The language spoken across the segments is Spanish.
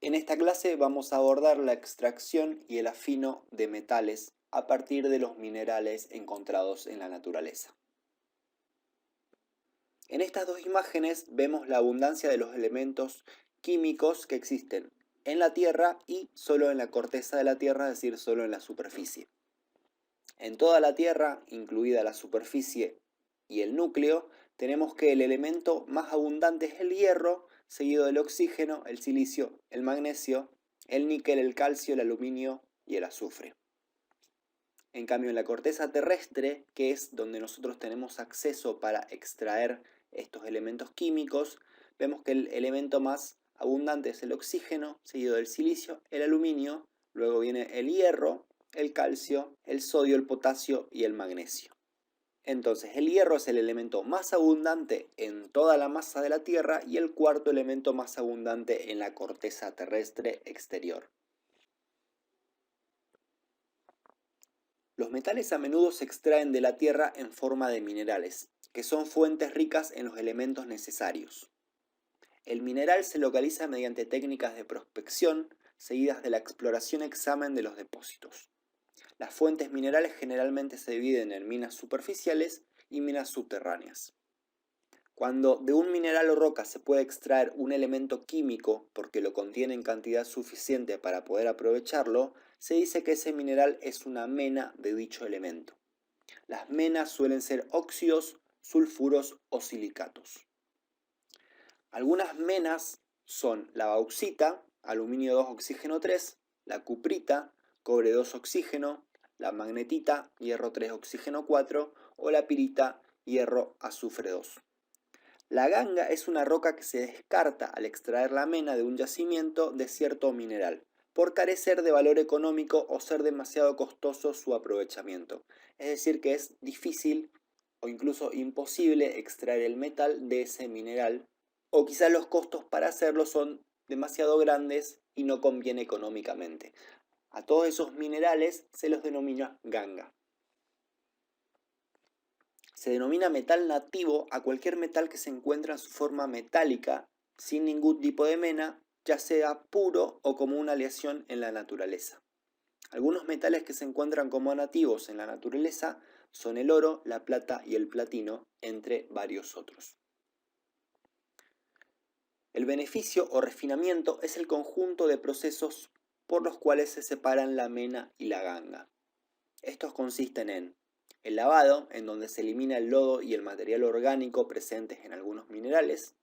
En esta clase vamos a abordar la extracción y el afino de metales a partir de los minerales encontrados en la naturaleza. En estas dos imágenes vemos la abundancia de los elementos químicos que existen en la Tierra y solo en la corteza de la Tierra, es decir, solo en la superficie. En toda la Tierra, incluida la superficie y el núcleo, tenemos que el elemento más abundante es el hierro, seguido del oxígeno, el silicio, el magnesio, el níquel, el calcio, el aluminio y el azufre. En cambio, en la corteza terrestre, que es donde nosotros tenemos acceso para extraer estos elementos químicos, vemos que el elemento más abundante es el oxígeno, seguido del silicio, el aluminio, luego viene el hierro, el calcio, el sodio, el potasio y el magnesio. Entonces, el hierro es el elemento más abundante en toda la masa de la Tierra y el cuarto elemento más abundante en la corteza terrestre exterior. Los metales a menudo se extraen de la Tierra en forma de minerales, que son fuentes ricas en los elementos necesarios. El mineral se localiza mediante técnicas de prospección, seguidas de la exploración-examen de los depósitos. Las fuentes minerales generalmente se dividen en minas superficiales y minas subterráneas. Cuando de un mineral o roca se puede extraer un elemento químico porque lo contiene en cantidad suficiente para poder aprovecharlo, se dice que ese mineral es una mena de dicho elemento. Las menas suelen ser óxidos, sulfuros o silicatos. Algunas menas son la bauxita, aluminio 2 oxígeno 3, la cuprita, cobre 2 oxígeno, la magnetita, hierro 3 oxígeno 4 o la pirita, hierro azufre 2. La ganga es una roca que se descarta al extraer la mena de un yacimiento de cierto mineral, por carecer de valor económico o ser demasiado costoso su aprovechamiento. Es decir, que es difícil o incluso imposible extraer el metal de ese mineral, o quizás los costos para hacerlo son demasiado grandes y no conviene económicamente. A todos esos minerales se los denomina ganga. Se denomina metal nativo a cualquier metal que se encuentra en su forma metálica, sin ningún tipo de mena, ya sea puro o como una aleación en la naturaleza. Algunos metales que se encuentran como nativos en la naturaleza son el oro, la plata y el platino, entre varios otros. El beneficio o refinamiento es el conjunto de procesos por los cuales se separan la mena y la ganga. Estos consisten en el lavado, en donde se elimina el lodo y el material orgánico presentes en algunos minerales;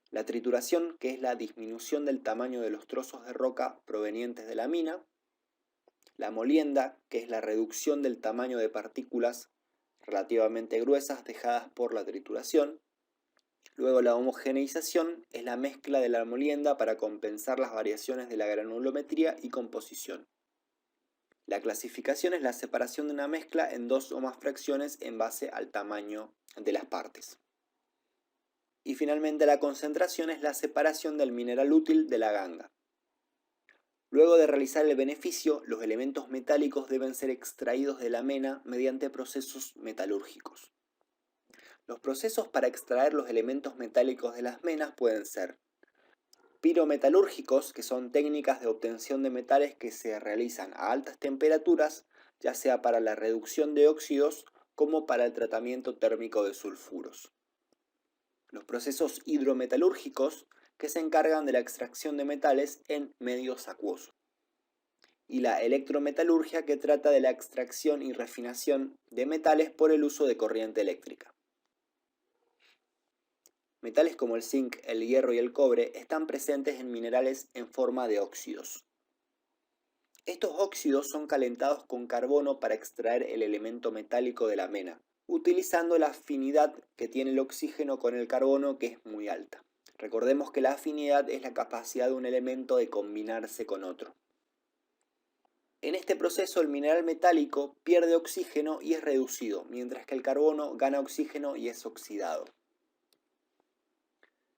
la trituración, que es la disminución del tamaño de los trozos de roca provenientes de la mina; la molienda, que es la reducción del tamaño de partículas relativamente gruesas dejadas por la trituración; luego la homogeneización es la mezcla de la molienda para compensar las variaciones de la granulometría y composición. La clasificación es la separación de una mezcla en dos o más fracciones en base al tamaño de las partes. Y finalmente la concentración es la separación del mineral útil de la ganga. Luego de realizar el beneficio, los elementos metálicos deben ser extraídos de la mena mediante procesos metalúrgicos. Los procesos para extraer los elementos metálicos de las menas pueden ser pirometalúrgicos, que son técnicas de obtención de metales que se realizan a altas temperaturas, ya sea para la reducción de óxidos como para el tratamiento térmico de sulfuros. Los procesos hidrometalúrgicos, que se encargan de la extracción de metales en medios acuosos. Y la electrometalurgia, que trata de la extracción y refinación de metales por el uso de corriente eléctrica. Metales como el zinc, el hierro y el cobre están presentes en minerales en forma de óxidos. Estos óxidos son calentados con carbono para extraer el elemento metálico de la mena, utilizando la afinidad que tiene el oxígeno con el carbono, que es muy alta. Recordemos que la afinidad es la capacidad de un elemento de combinarse con otro. En este proceso el mineral metálico pierde oxígeno y es reducido, mientras que el carbono gana oxígeno y es oxidado.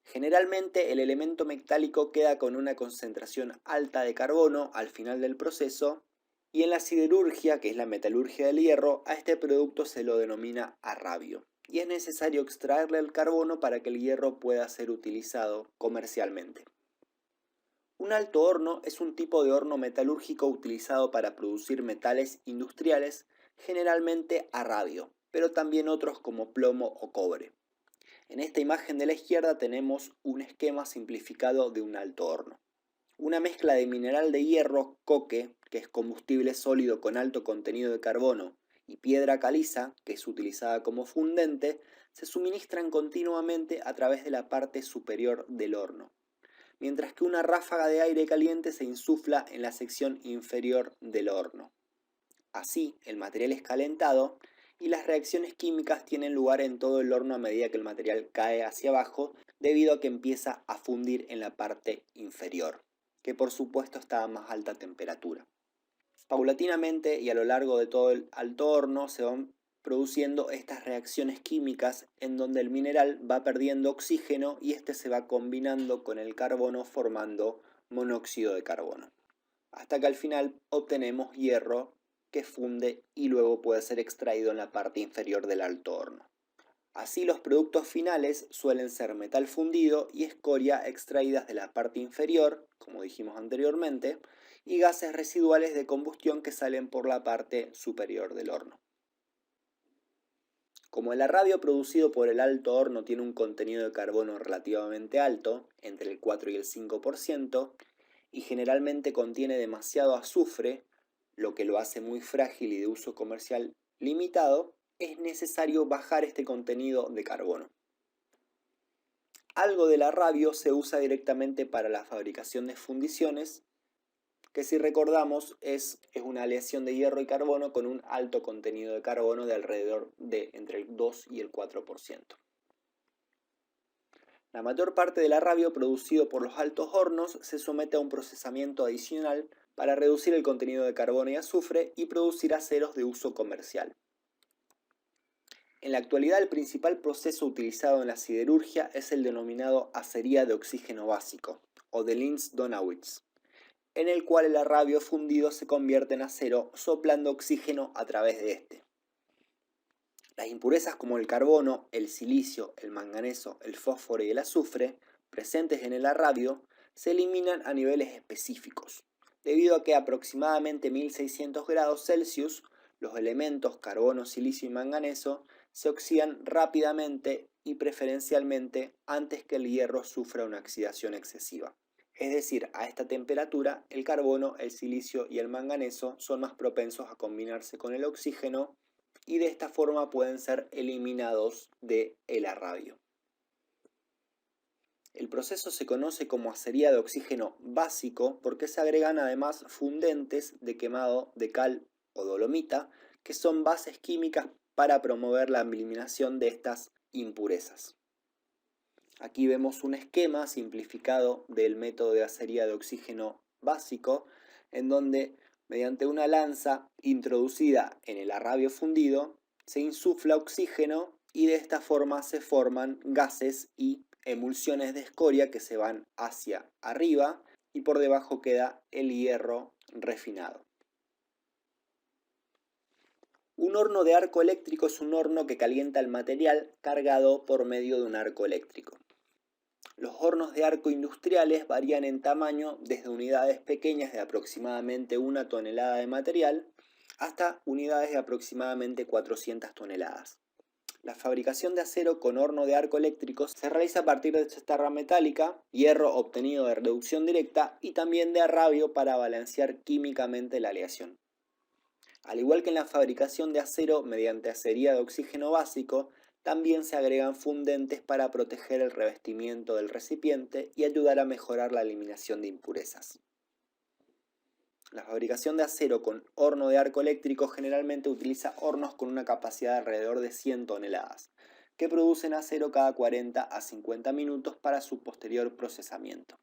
Generalmente el elemento metálico queda con una concentración alta de carbono al final del proceso, y en la siderurgia, que es la metalurgia del hierro, a este producto se lo denomina arrabio, y es necesario extraerle el carbono para que el hierro pueda ser utilizado comercialmente. Un alto horno es un tipo de horno metalúrgico utilizado para producir metales industriales, generalmente a radio, pero también otros como plomo o cobre. En esta imagen de la izquierda tenemos un esquema simplificado de un alto horno. Una mezcla de mineral de hierro, coque, que es combustible sólido con alto contenido de carbono, y piedra caliza, que es utilizada como fundente, se suministran continuamente a través de la parte superior del horno, mientras que una ráfaga de aire caliente se insufla en la sección inferior del horno. Así, el material es calentado y las reacciones químicas tienen lugar en todo el horno a medida que el material cae hacia abajo, debido a que empieza a fundir en la parte inferior, que por supuesto está a más alta temperatura. Paulatinamente y a lo largo de todo el alto horno se van produciendo estas reacciones químicas en donde el mineral va perdiendo oxígeno y este se va combinando con el carbono formando monóxido de carbono, hasta que al final obtenemos hierro que funde y luego puede ser extraído en la parte inferior del alto horno. Así los productos finales suelen ser metal fundido y escoria extraídas de la parte inferior, como dijimos anteriormente, y gases residuales de combustión que salen por la parte superior del horno. Como el arrabio producido por el alto horno tiene un contenido de carbono relativamente alto, entre el 4 y el 5%, y generalmente contiene demasiado azufre, lo que lo hace muy frágil y de uso comercial limitado, es necesario bajar este contenido de carbono. Algo del arrabio se usa directamente para la fabricación de fundiciones, que si recordamos es una aleación de hierro y carbono con un alto contenido de carbono de alrededor de entre el 2 y el 4%. La mayor parte del arrabio producido por los altos hornos se somete a un procesamiento adicional para reducir el contenido de carbono y azufre y producir aceros de uso comercial. En la actualidad el principal proceso utilizado en la siderurgia es el denominado acería de oxígeno básico, o de Linz-Donawitz, en el cual el arrabio fundido se convierte en acero soplando oxígeno a través de este. Las impurezas como el carbono, el silicio, el manganeso, el fósforo y el azufre, presentes en el arrabio, se eliminan a niveles específicos, debido a que a aproximadamente 1600 grados Celsius, los elementos carbono, silicio y manganeso se oxidan rápidamente y preferencialmente antes que el hierro sufra una oxidación excesiva. Es decir, a esta temperatura, el carbono, el silicio y el manganeso son más propensos a combinarse con el oxígeno y de esta forma pueden ser eliminados del arrabio. El proceso se conoce como acería de oxígeno básico porque se agregan además fundentes de quemado de cal o dolomita, que son bases químicas para promover la eliminación de estas impurezas. Aquí vemos un esquema simplificado del método de acería de oxígeno básico, en donde mediante una lanza introducida en el arrabio fundido se insufla oxígeno y de esta forma se forman gases y emulsiones de escoria que se van hacia arriba y por debajo queda el hierro refinado. Un horno de arco eléctrico es un horno que calienta el material cargado por medio de un arco eléctrico. Los hornos de arco industriales varían en tamaño desde unidades pequeñas de aproximadamente 1 tonelada de material hasta unidades de aproximadamente 400 toneladas. La fabricación de acero con horno de arco eléctrico se realiza a partir de chatarra metálica, hierro obtenido de reducción directa y también de arrabio para balancear químicamente la aleación. Al igual que en la fabricación de acero mediante acería de oxígeno básico, también se agregan fundentes para proteger el revestimiento del recipiente y ayudar a mejorar la eliminación de impurezas. La fabricación de acero con horno de arco eléctrico generalmente utiliza hornos con una capacidad de alrededor de 100 toneladas, que producen acero cada 40 a 50 minutos para su posterior procesamiento.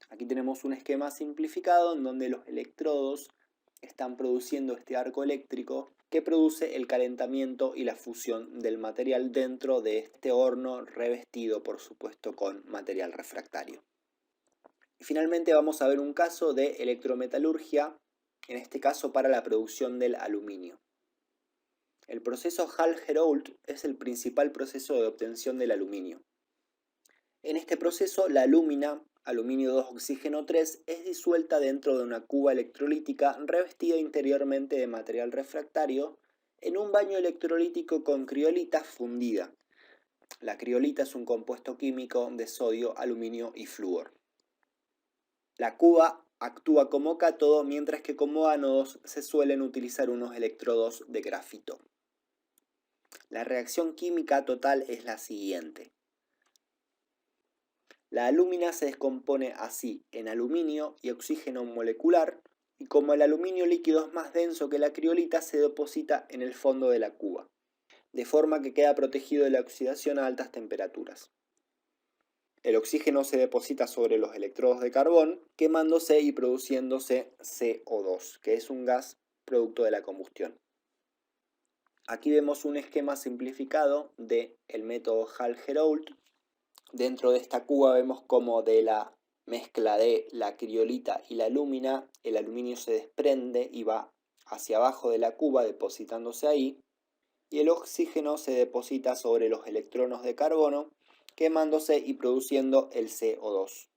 Aquí tenemos un esquema simplificado en donde los electrodos están produciendo este arco eléctrico que produce el calentamiento y la fusión del material dentro de este horno revestido, por supuesto, con material refractario. Y finalmente vamos a ver un caso de electrometalurgia, en este caso para la producción del aluminio. El proceso Hall-Héroult es el principal proceso de obtención del aluminio. En este proceso, la alúmina aluminio 2, oxígeno 3, es disuelta dentro de una cuba electrolítica revestida interiormente de material refractario en un baño electrolítico con criolita fundida. La criolita es un compuesto químico de sodio, aluminio y flúor. La cuba actúa como cátodo, mientras que como ánodos se suelen utilizar unos electrodos de grafito. La reacción química total es la siguiente. La alúmina se descompone así en aluminio y oxígeno molecular, y como el aluminio líquido es más denso que la criolita, se deposita en el fondo de la cuba, de forma que queda protegido de la oxidación a altas temperaturas. El oxígeno se deposita sobre los electrodos de carbón, quemándose y produciéndose CO2, que es un gas producto de la combustión. Aquí vemos un esquema simplificado del método Hall-Héroult. Dentro de esta cuba vemos como de la mezcla de la criolita y la alúmina, el aluminio se desprende y va hacia abajo de la cuba depositándose ahí, y el oxígeno se deposita sobre los electrones de carbono, quemándose y produciendo el CO2.